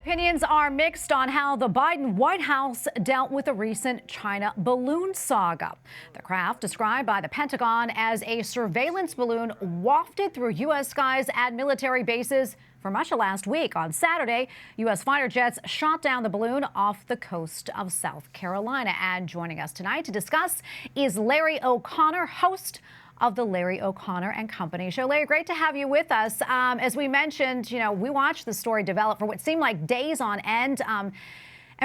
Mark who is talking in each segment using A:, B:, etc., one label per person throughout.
A: Opinions are mixed on how the Biden White House dealt with the recent China balloon saga. The craft, described by the Pentagon as a surveillance balloon, wafted through U.S. skies at military bases for much of last week. On Saturday, U.S. fighter jets shot down the balloon off the coast of South Carolina. And joining us tonight to discuss is Larry O'Connor, host of the Larry O'Connor and Company show. Larry, great to have you with us. As we mentioned, we watched the story develop for what seemed like days on end. And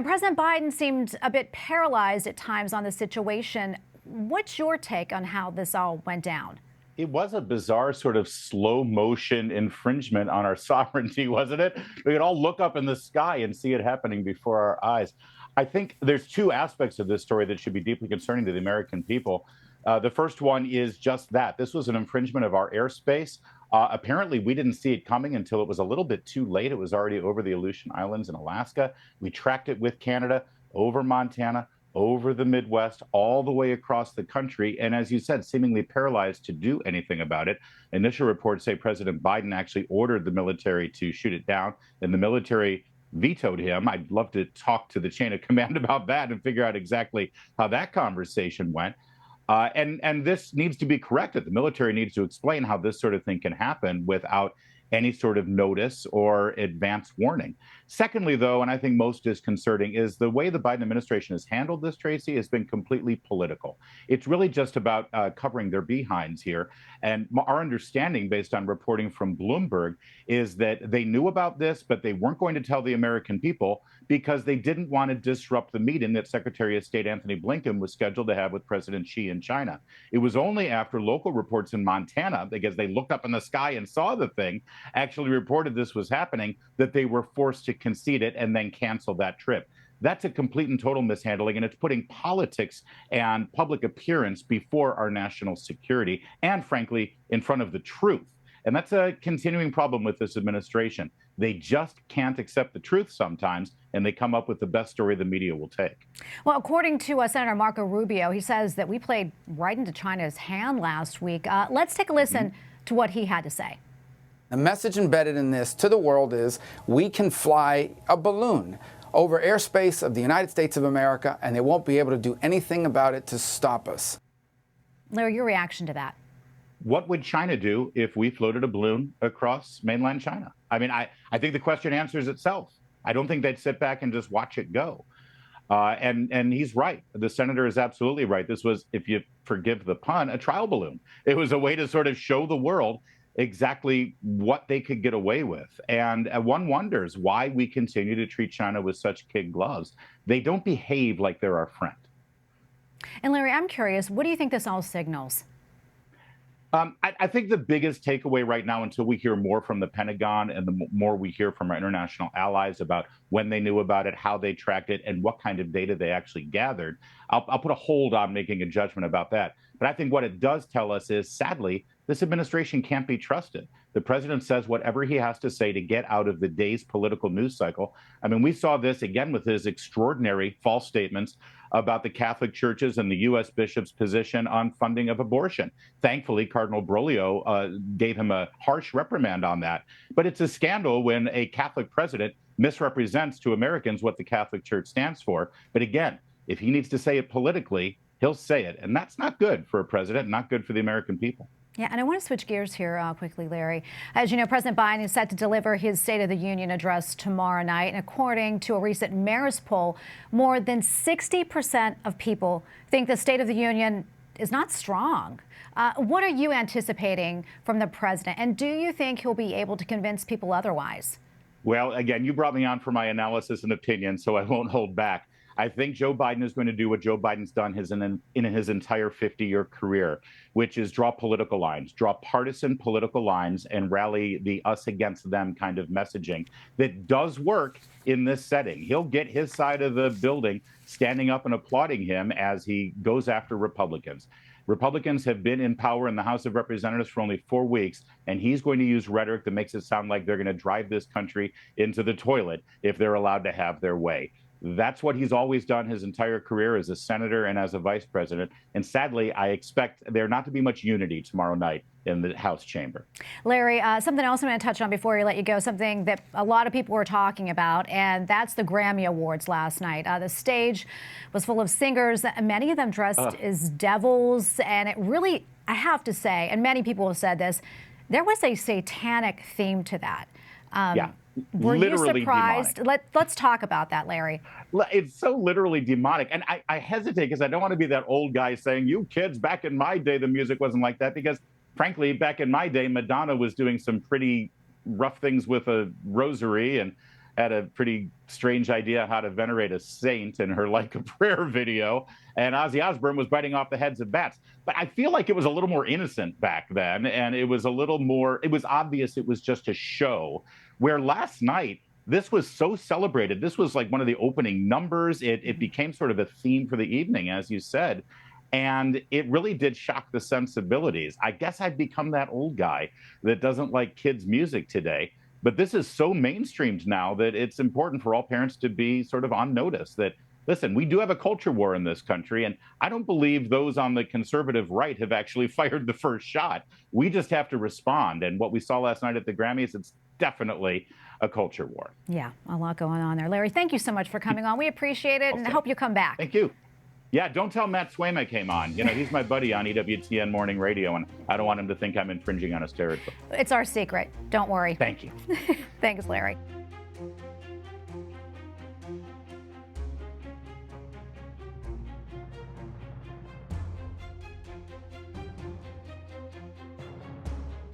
A: President Biden seemed a bit paralyzed at times on the situation. What's your take on how this all went down?
B: It was a bizarre sort of slow motion infringement on our sovereignty, wasn't it? We could all look up in the sky and see it happening before our eyes. I think there's two aspects of this story that should be deeply concerning to the American people. The first one is just that. This was an infringement of our airspace. Apparently, we didn't see it coming until it was a little bit too late. It was already over the Aleutian Islands in Alaska. We tracked it with Canada, over Montana, over the Midwest, all the way across the country. And as you said, seemingly paralyzed to do anything about it. Initial reports say President Biden actually ordered the military to shoot it down, and the military vetoed him. I'd love to talk to the chain of command about that and figure out exactly how that conversation went. And this needs to be corrected. The military needs to explain how this sort of thing can happen without any sort of notice or advance warning. Secondly, though, and I think most disconcerting, is the way the Biden administration has handled this, Tracy, has been completely political. It's really just about covering their behinds here. And our understanding, based on reporting from Bloomberg, is that they knew about this, but they weren't going to tell the American people because they didn't want to disrupt the meeting that Secretary of State Antony Blinken was scheduled to have with President Xi in China. It was only after local reports in Montana, because they looked up in the sky and saw the thing, actually reported this was happening, that they were forced to concede it and then cancel that trip. That's a complete and total mishandling, and it's putting politics and public appearance before our national security and, frankly, in front of the truth. And that's a continuing problem with this administration. They just can't accept the truth sometimes, and they come up with the best story the media will take.
A: Well, according to Senator Marco Rubio, he says that we played right into China's hand last week. Let's take a listen to what he had to say.
C: The message embedded in this to the world is we can fly a balloon over airspace of the United States of America, and they won't be able to do anything about it to stop us.
A: Larry, your reaction to that?
B: What would China do if we floated a balloon across mainland China? I mean, I think the question answers itself. I don't think they'd sit back and just watch it go. And he's right. The senator is absolutely right. This was, if you forgive the pun, a trial balloon. It was a way to sort of show the world exactly what they could get away with. And one wonders why we continue to treat China with such kid gloves. They don't behave like they're our friend.
A: And Larry, I'm curious, what do you think this all signals?
B: I think the biggest takeaway right now, until we hear more from the Pentagon and the more we hear from our international allies about when they knew about it, how they tracked it, and what kind of data they actually gathered, I'll put a hold on making a judgment about that. But I think what it does tell us is, sadly, this administration can't be trusted. The president says whatever he has to say to get out of the day's political news cycle. I mean, we saw this again with his extraordinary false statements about the Catholic churches and the U.S. bishop's position on funding of abortion. Thankfully, Cardinal Brolio gave him a harsh reprimand on that. But it's a scandal when a Catholic president misrepresents to Americans what the Catholic Church stands for. But again, if he needs to say it politically, he'll say it. And that's not good for a president, not good for the American people.
A: Yeah, and I want to switch gears here quickly, Larry. As you know, President Biden is set to deliver his State of the Union address tomorrow night. And according to a recent Marist poll, more than 60% of people think the State of the Union is not strong. What are you anticipating from the president? And do you think he'll be able to convince people otherwise?
B: Well, again, you brought me on for my analysis and opinion, so I won't hold back. I think Joe Biden is going to do what Joe Biden's done in his entire 50-year career, which is draw political lines, draw partisan political lines, and rally the us against them kind of messaging that does work in this setting. He'll get his side of the building standing up and applauding him as he goes after Republicans. Republicans have been in power in the House of Representatives for only 4 weeks, and he's going to use rhetoric that makes it sound like they're going to drive this country into the toilet if they're allowed to have their way. That's what he's always done his entire career as a senator and as a vice president. And sadly, I expect there not to be much unity tomorrow night in the House chamber.
A: Larry, something else I'm going to touch on before we let you go, something that a lot of people were talking about, and that's the Grammy Awards last night. The stage was full of singers, many of them dressed as devils, and it really, I have to say, and many people have said this, there was a satanic theme to that.
B: Yeah.
A: Were
B: literally
A: you surprised?
B: Demonic.
A: Let's talk about that, Larry.
B: It's so literally demonic. And I hesitate because I don't want to be that old guy saying, you kids, back in my day, the music wasn't like that. Because frankly, back in my day, Madonna was doing some pretty rough things with a rosary and had a pretty strange idea how to venerate a saint in her Like a Prayer video. And Ozzy Osbourne was biting off the heads of bats. But I feel like it was a little more innocent back then. And it was a little more, it was obvious it was just a show. Where last night, this was so celebrated. This was like one of the opening numbers. It became sort of a theme for the evening, as you said. And it really did shock the sensibilities. I guess I've become that old guy that doesn't like kids' music today. But this is so mainstreamed now that it's important for all parents to be sort of on notice that, listen, we do have a culture war in this country, and I don't believe those on the conservative right have actually fired the first shot. We just have to respond. And what we saw last night at the Grammys, it's definitely a culture war.
A: Yeah, a lot going on there. Larry, thank you so much for coming on. We appreciate it, and I hope you come back.
B: Thank you. Yeah, don't tell Matt Swayma came on. You know, he's my buddy on EWTN Morning Radio, and I don't want him to think I'm infringing on his territory.
A: It's our secret. Don't worry.
B: Thank you.
A: Thanks, Larry.